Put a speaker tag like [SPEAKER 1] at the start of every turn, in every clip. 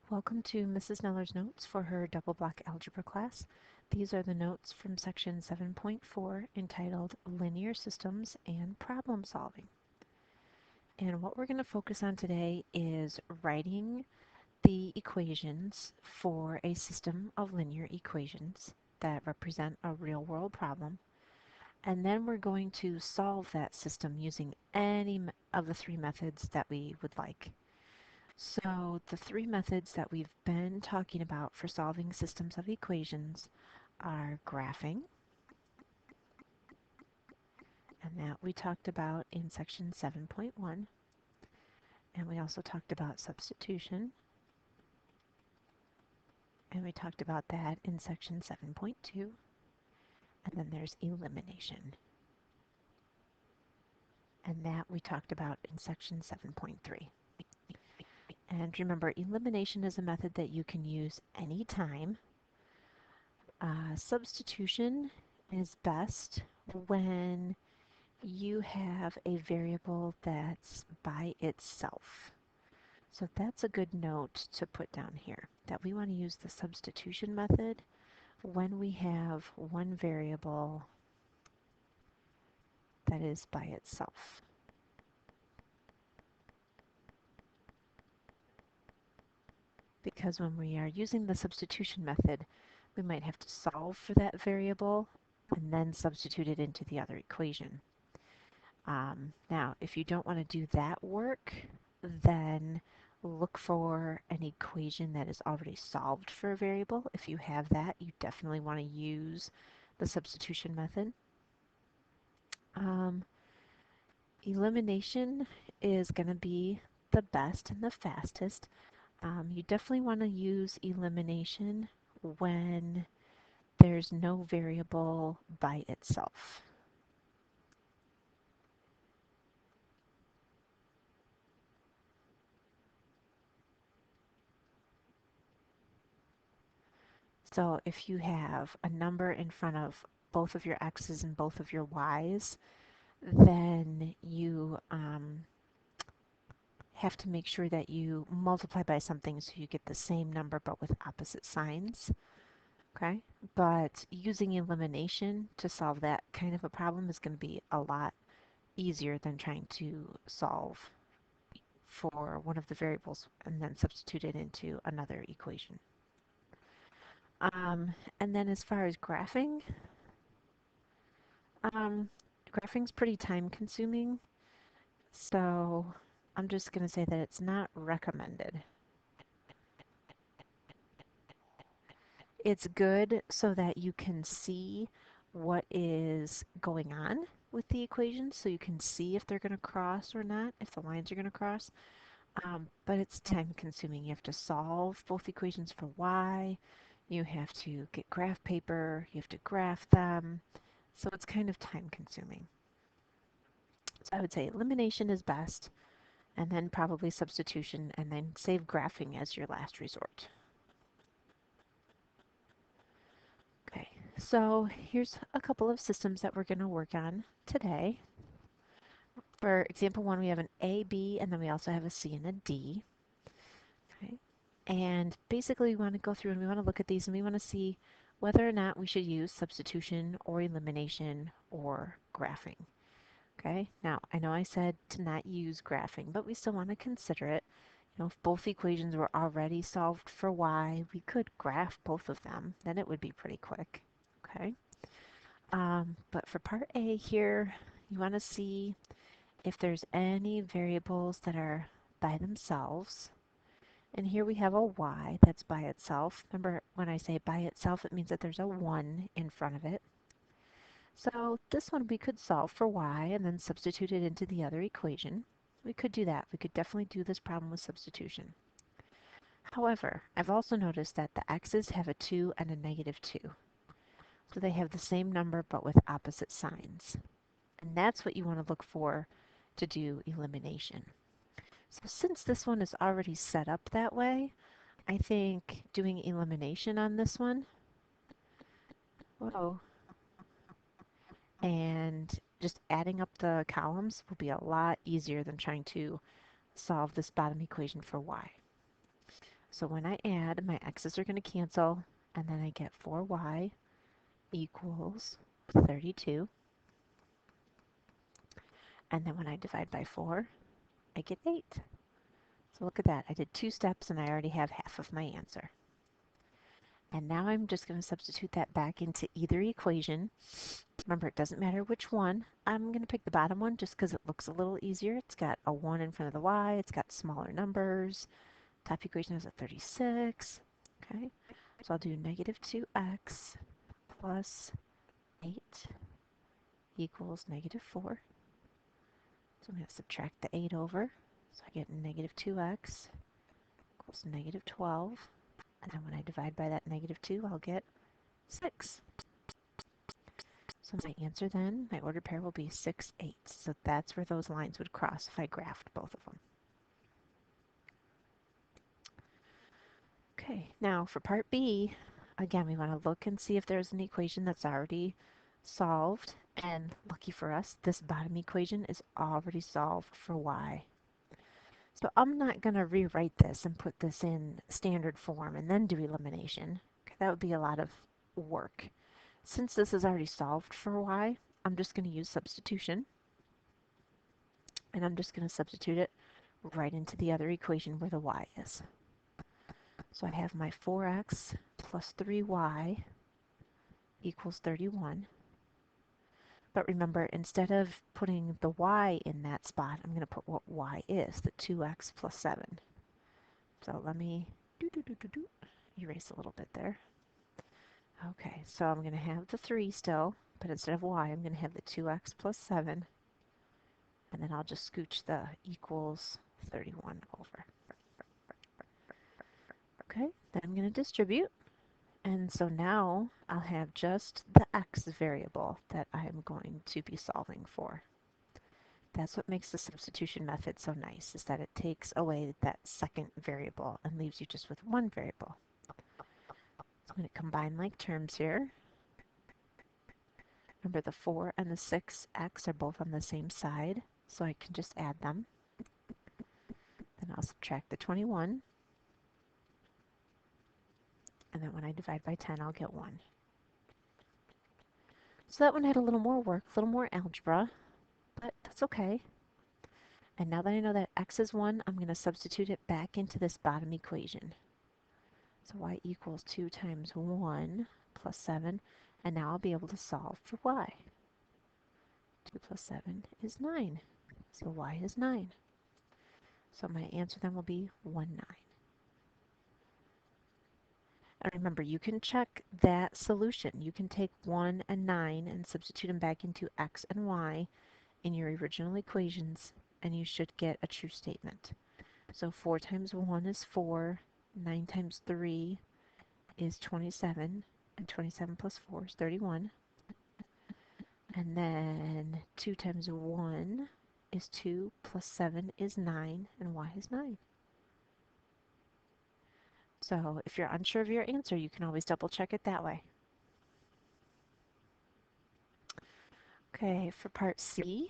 [SPEAKER 1] Welcome to Mrs. Neller's notes for her double block algebra class. These are the notes from section 7.4 entitled Linear Systems and Problem Solving. And what we're going to focus on today is writing the equations for a system of linear equations that represent a real-world problem. And then we're going to solve that system using any of the three methods that we would like. So the three methods that we've been talking about for solving systems of equations are graphing, and that we talked about in section 7.1, and we also talked about substitution, and we talked about that in section 7.2, and then there's elimination, and that we talked about in section 7.3. And remember, elimination is a method that you can use anytime. Substitution is best when you have a variable that's by itself. So that's a good note to put down here, that we want to use the substitution method when we have one variable that is by itself. Because when we are using the substitution method, we might have to solve for that variable and then substitute it into the other equation. Now, if you don't want to do that work, then look for an equation that is already solved for a variable. If you have that, you definitely want to use the substitution method. Elimination is going to be the best and the fastest. You definitely want to use elimination when there's no variable by itself. So if you have a number in front of both of your x's and both of your y's, then you have to make sure that you multiply by something so you get the same number but with opposite signs. Okay, but using elimination to solve that kind of a problem is going to be a lot easier than trying to solve for one of the variables and then substitute it into another equation. And then as far as graphing, graphing's pretty time consuming, so I'm just going to say that it's not recommended. It's good so that you can see what is going on with the equations, so you can see if they're going to cross or not, if the lines are going to cross. But it's time consuming. You have to solve both equations for y, you have to get graph paper, you have to graph them, so it's kind of time consuming. So I would say elimination is best, and then probably substitution, and then save graphing as your last resort. Okay, so here's a couple of systems that we're going to work on today. For example 1, we have an A, B, and then we also have a C and a D. Okay, and basically we want to go through and we want to look at these and we want to see whether or not we should use substitution or elimination or graphing. Okay, now I know I said to not use graphing, but we still want to consider it. You know, if both equations were already solved for y, we could graph both of them. Then it would be pretty quick. Okay, but for part A here, you want to see if there's any variables that are by themselves. And here we have a y that's by itself. Remember, when I say by itself, it means that there's a 1 in front of it. So this one we could solve for y and then substitute it into the other equation. We could do that. We could definitely do this problem with substitution. However, I've also noticed that the x's have a 2 and a negative 2. So they have the same number but with opposite signs. And that's what you want to look for to do elimination. So since this one is already set up that way, I think doing elimination on this one, whoa, and just adding up the columns will be a lot easier than trying to solve this bottom equation for y. So when I add, my x's are going to cancel, and then I get 4y equals 32. And then when I divide by 4, I get 8. So look at that. I did 2 steps, and I already have half of my answer. And now I'm just going to substitute that back into either equation. Remember, it doesn't matter which one. I'm going to pick the bottom one just because it looks a little easier. It's got a 1 in front of the y. It's got smaller numbers. Top equation has a 36. Okay, so I'll do negative 2x plus 8 equals negative 4. So I'm going to subtract the 8 over. So I get negative 2x equals negative 12. And then when I divide by that negative 2, I'll get 6. So my answer then, my ordered pair will be 6, 8. So that's where those lines would cross if I graphed both of them. Okay, now for part B, again, we want to look and see if there's an equation that's already solved. And lucky for us, this bottom equation is already solved for y. So I'm not going to rewrite this and put this in standard form and then do elimination. Okay, that would be a lot of work. Since this is already solved for y, I'm just going to use substitution. And I'm just going to substitute it right into the other equation where the y is. So I have my 4x plus 3y equals 31. But remember, instead of putting the y in that spot, I'm going to put what y is, the 2x plus 7. So let me erase a little bit there. Okay, so I'm going to have the 3 still, but instead of y, I'm going to have the 2x plus 7. And then I'll just scooch the equals 31 over. Okay, then I'm going to distribute. And so now I'll have just the x variable that I'm going to be solving for. That's what makes the substitution method so nice, is that it takes away that second variable and leaves you just with one variable. So I'm going to combine like terms here. Remember, the 4 and the 6x are both on the same side, so I can just add them. Then I'll subtract the 21. And then when I divide by 10, I'll get 1. So that one had a little more work, a little more algebra, but that's okay. And now that I know that x is 1, I'm going to substitute it back into this bottom equation. So y equals 2 times 1 plus 7, and now I'll be able to solve for y. 2 plus 7 is 9, so y is 9. So my answer then will be 1, 9. And remember, you can check that solution. You can take 1 and 9 and substitute them back into x and y in your original equations, and you should get a true statement. So 4 times 1 is 4, 9 times 3 is 27, and 27 plus 4 is 31. And then 2 times 1 is 2, plus 7 is 9, and y is 9. So if you're unsure of your answer, you can always double check it that way. Okay, for part C,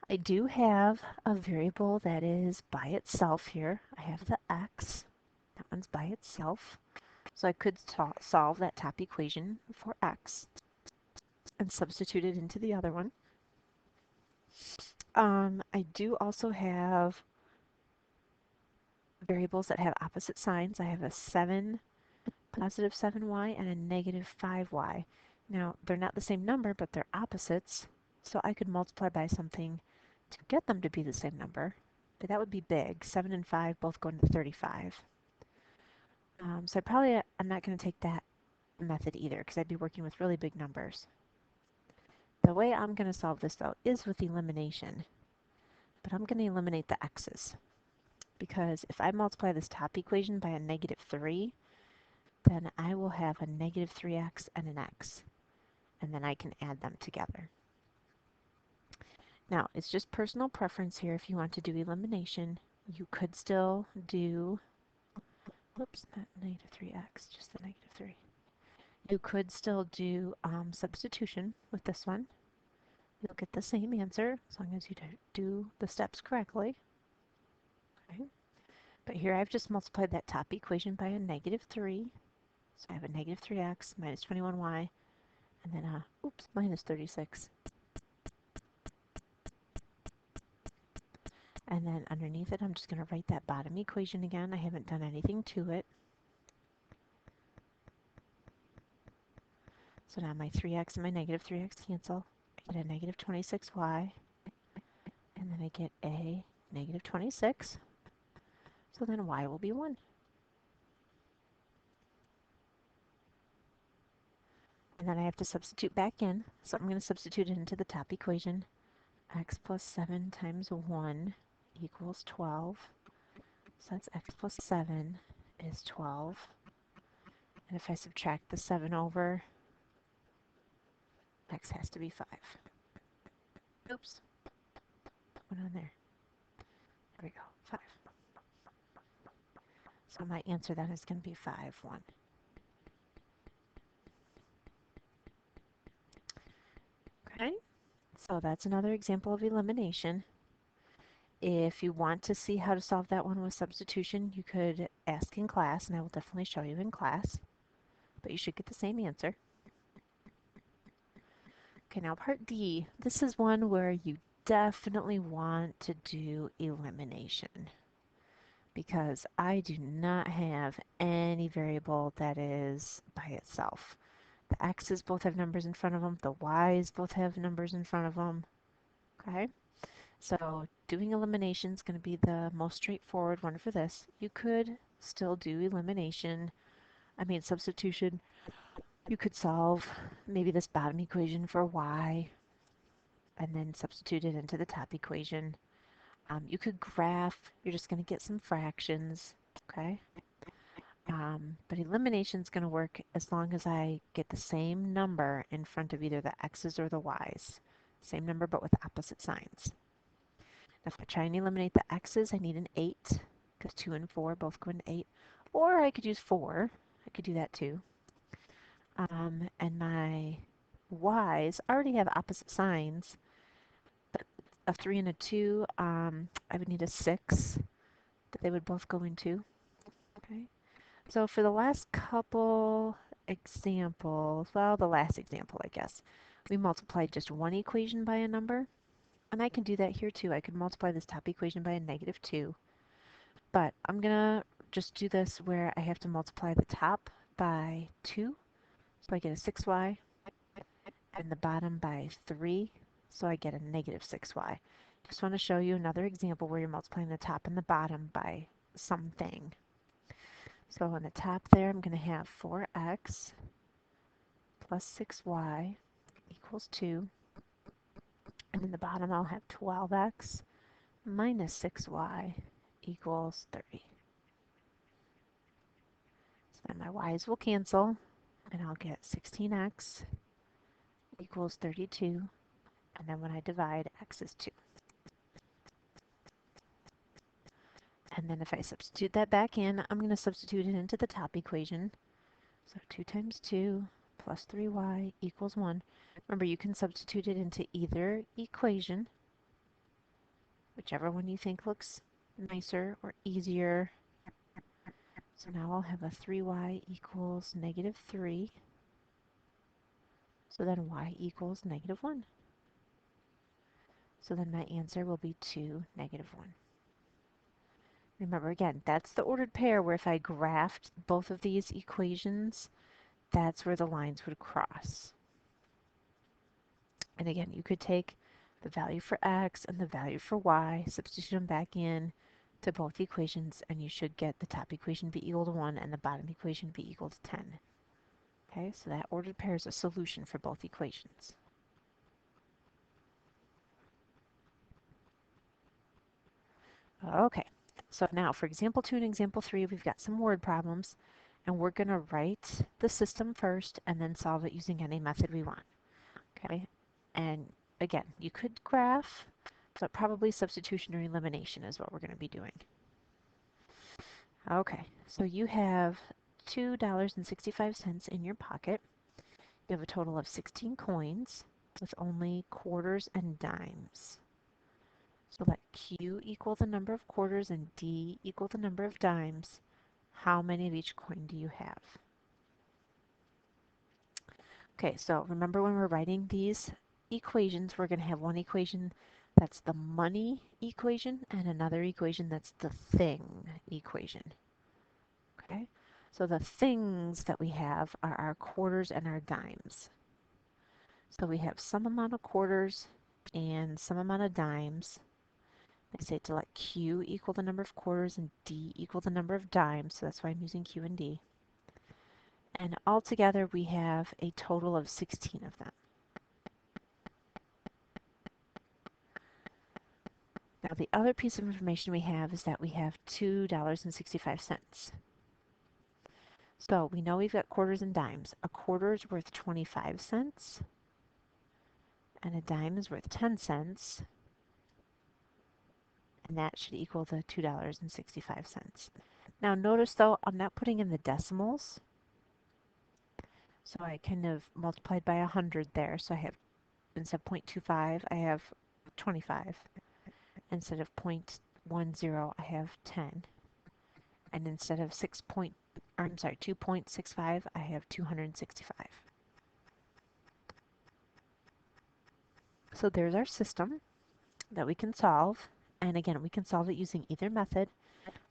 [SPEAKER 1] I do have a variable that is by itself here. I have the x. That one's by itself. So I could solve that top equation for x and substitute it into the other one. I do also have variables that have opposite signs. I have a 7, positive 7y, and a negative 5y. Now, they're not the same number, but they're opposites, so I could multiply by something to get them to be the same number, but that would be big. 7 and 5 both go into 35. So I'm not going to take that method either, because I'd be working with really big numbers. The way I'm going to solve this, though, is with elimination, but I'm going to eliminate the x's. Because if I multiply this top equation by a negative 3, then I will have a negative 3x and an x, and then I can add them together. Now, it's just personal preference here. If you want to do elimination, you could still do, whoops, not negative 3x, just the negative 3. You could still do substitution with this one. You'll get the same answer as long as you do the steps correctly. Okay. But here I've just multiplied that top equation by a negative 3. So I have a negative 3x minus 21y, and then oops, minus 36. And then underneath it, I'm just going to write that bottom equation again. I haven't done anything to it. So now my 3x and my negative 3x cancel. I get a negative 26y, and then I get a negative 26. So then y will be 1. And then I have to substitute back in. So I'm going to substitute it into the top equation. X plus 7 times 1 equals 12. So that's x plus 7 is 12. And if I subtract the 7 over, x has to be 5. Oops, what on there? There we go, 5. So my answer then is going to be 5, 1. Okay, so that's another example of elimination. If you want to see how to solve that one with substitution, you could ask in class, and I will definitely show you in class, but you should get the same answer. Okay, now part D. This is one where you definitely want to do elimination because I do not have any variable that is by itself. The x's both have numbers in front of them. The y's both have numbers in front of them. Okay, so doing elimination is going to be the most straightforward one for this. You could still do substitution. You could solve maybe this bottom equation for y and then substitute it into the top equation. You could graph. You're just going to get some fractions. Okay. But elimination is going to work as long as I get the same number in front of either the x's or the y's. Same number but with opposite signs. Now if I try and eliminate the x's, I need an 8 because 2 and 4 both go into 8. Or I could use 4. I could do that too. And my y's already have opposite signs, but a 3 and a 2, I would need a 6 that they would both go into. Okay. So for the last couple examples, well, the last example, I guess, we multiplied just one equation by a number. And I can do that here too. I could multiply this top equation by a negative 2. But I'm going to just do this where I have to multiply the top by 2. So I get a 6y. And the bottom by 3. So I get a negative 6y. Just want to show you another example where you're multiplying the top and the bottom by something. So on the top there, I'm going to have 4x plus 6y equals 2. And in the bottom, I'll have 12x minus 6y equals 30. So then my y's will cancel, and I'll get 16x equals 32. And then when I divide, x is 2. And then if I substitute that back in, I'm going to substitute it into the top equation. So 2 times 2 plus 3y equals 1. Remember, you can substitute it into either equation, whichever one you think looks nicer or easier. So now I'll have a 3y equals negative 3. So then y equals negative 1. So then my answer will be 2, negative 1. Remember again, that's the ordered pair where if I graphed both of these equations, that's where the lines would cross. And again, you could take the value for x and the value for y, substitute them back in to both equations, and you should get the top equation be equal to 1 and the bottom equation be equal to 10. Okay, so that ordered pair is a solution for both equations. Okay, so now for example 2 and example 3, we've got some word problems, and we're going to write the system first and then solve it using any method we want. Okay, and again, you could graph, but probably substitution or elimination is what we're going to be doing. Okay, so you have $2.65 in your pocket. You have a total of 16 coins with only quarters and dimes. So let Q equal the number of quarters and D equal the number of dimes. How many of each coin do you have? Okay, so remember when we're writing these equations, we're going to have one equation that's the money equation and another equation that's the thing equation. Okay, so the things that we have are our quarters and our dimes. So we have some amount of quarters and some amount of dimes. I say to let Q equal the number of quarters and D equal the number of dimes, so that's why I'm using Q and D. And altogether we have a total of 16 of them. Now the other piece of information we have is that we have $2.65. So we know we've got quarters and dimes. A quarter is worth 25 cents, and a dime is worth 10 cents, and that should equal the $2.65. Now notice though, I'm not putting in the decimals, so I kind of multiplied by 100 there, so I have, instead of 0.25, I have 25. Instead of 0.10, I have 10. And instead of 2.65, I have 265. So there's our system that we can solve. And again, we can solve it using either method.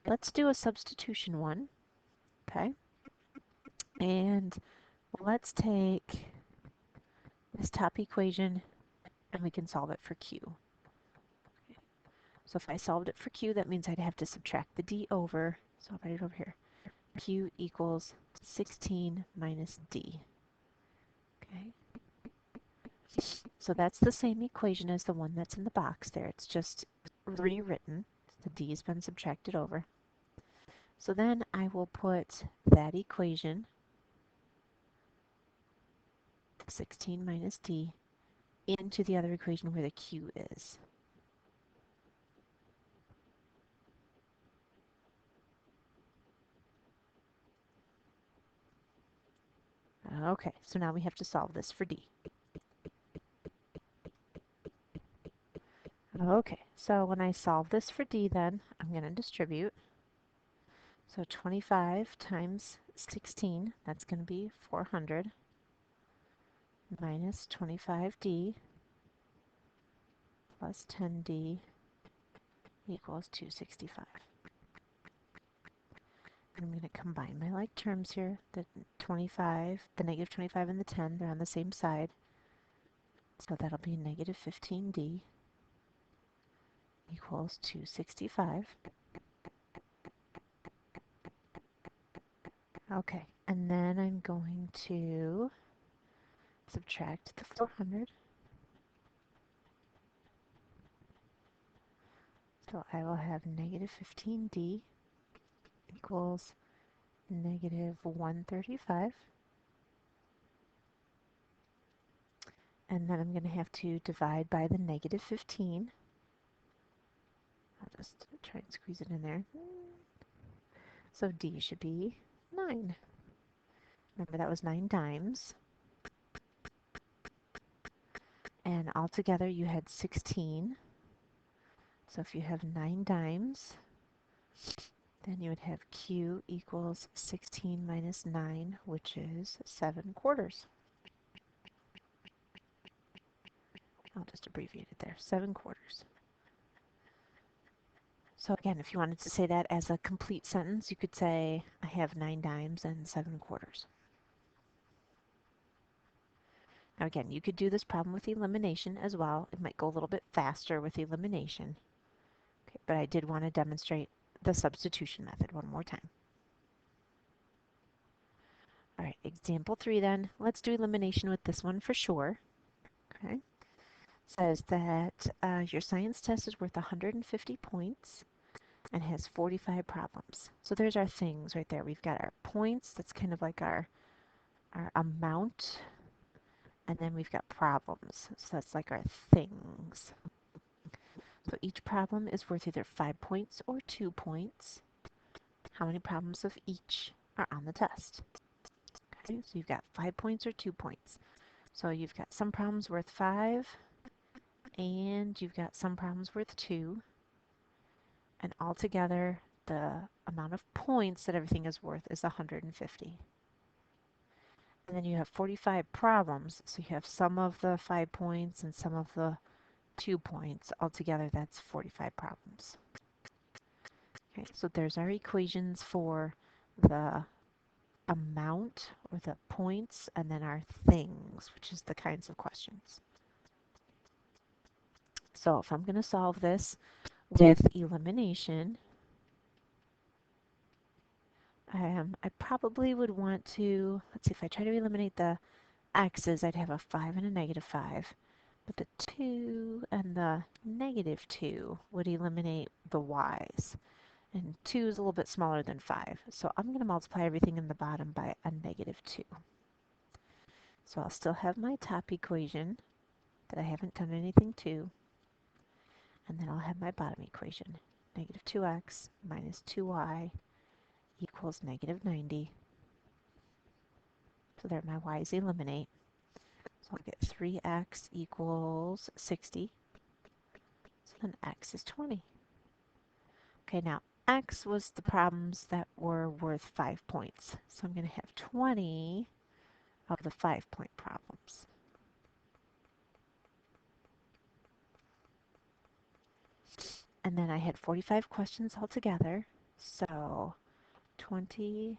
[SPEAKER 1] Let's do a substitution one. Okay. And let's take this top equation and we can solve it for Q. Okay. So if I solved it for Q, that means I'd have to subtract the D over. So I'll write it over here. Q equals 16 minus D. Okay. So that's the same equation as the one that's in the box there. It's just rewritten. The D has been subtracted over. So then I will put that equation, 16 minus D, into the other equation where the Q is. Okay, so now we have to solve this for D. Okay, so when I solve this for D then, I'm going to distribute. So 25 times 16, that's going to be 400, minus 25D plus 10D equals 265. I'm going to combine my like terms here. The 25, the negative 25 and the 10, they're on the same side. So that'll be negative 15D equals 265. Okay, and then I'm going to subtract the 400. So I will have negative 15D equals negative 135. And then I'm going to have to divide by the negative 15. I'll just try and squeeze it in there. So D should be 9. Remember that was 9 dimes. And altogether you had 16. So if you have 9 dimes, then you would have Q equals 16 minus 9, which is 7 quarters. I'll just abbreviate it there, 7 quarters. So again, if you wanted to say that as a complete sentence, you could say, I have 9 dimes and 7 quarters. Now again, you could do this problem with elimination as well. It might go a little bit faster with elimination. Okay, but I did want to demonstrate the substitution method one more time. All right, example 3 then. Let's do elimination with this one for sure. Okay. It says that your science test is worth 150 points and has 45 problems. So there's our things right there. We've got our points. That's kind of like our amount. And then we've got problems. So that's like our things. So each problem is worth either 5 points or 2 points. How many problems of each are on the test? Okay, so you've got 5 points or 2 points. So you've got some problems worth 5 and you've got some problems worth 2, and altogether the amount of points that everything is worth is 150. And then you have 45 problems, so you have some of the 5 points and some of the 2 points. Altogether, that's 45 problems. Okay, so there's our equations for the amount or the points, and then our things, which is the kinds of questions. So if I'm going to solve this with elimination, I probably would want to, let's see, if I try to eliminate the x's, I'd have a 5 and a negative 5. But the 2 and the negative 2 would eliminate the y's. And 2 is a little bit smaller than 5. So I'm going to multiply everything in the bottom by a negative 2. So I'll still have my top equation that I haven't done anything to. And then I'll have my bottom equation. Negative 2x minus 2y equals negative 90. So there my y's eliminate. So I'll get 3x equals 60. So then x is 20. Okay, now x was the problems that were worth 5 points. So I'm going to have 20 of the 5-point problems. And then I had 45 questions altogether. So 20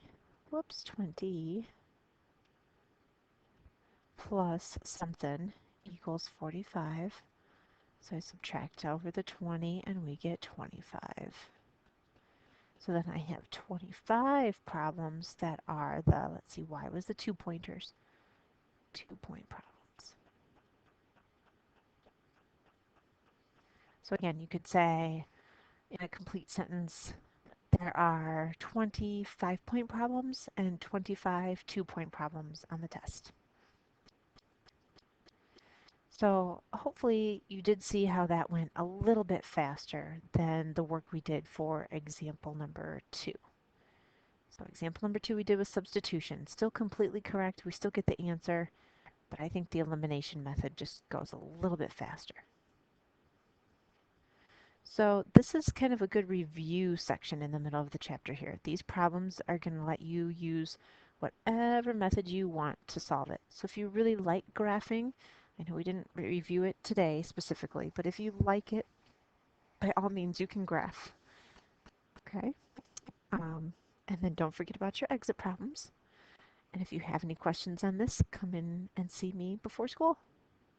[SPEAKER 1] plus something equals 45. So I subtract over the 20 and we get 25. So then I have 25 problems that are the, let's see, y was the 2-pointers. 2-point problems. So again, you could say in a complete sentence, there are 20 5-point problems and 25 2-point problems on the test. So hopefully you did see how that went a little bit faster than the work we did for example number 2. So example number 2 we did with substitution. Still completely correct. We still get the answer, but I think the elimination method just goes a little bit faster. So this is kind of a good review section in the middle of the chapter here. These problems are going to let you use whatever method you want to solve it. So if you really like graphing, I know we didn't review it today specifically, but if you like it, by all means you can graph. Okay? And then don't forget about your exit problems. And if you have any questions on this, come in and see me before school.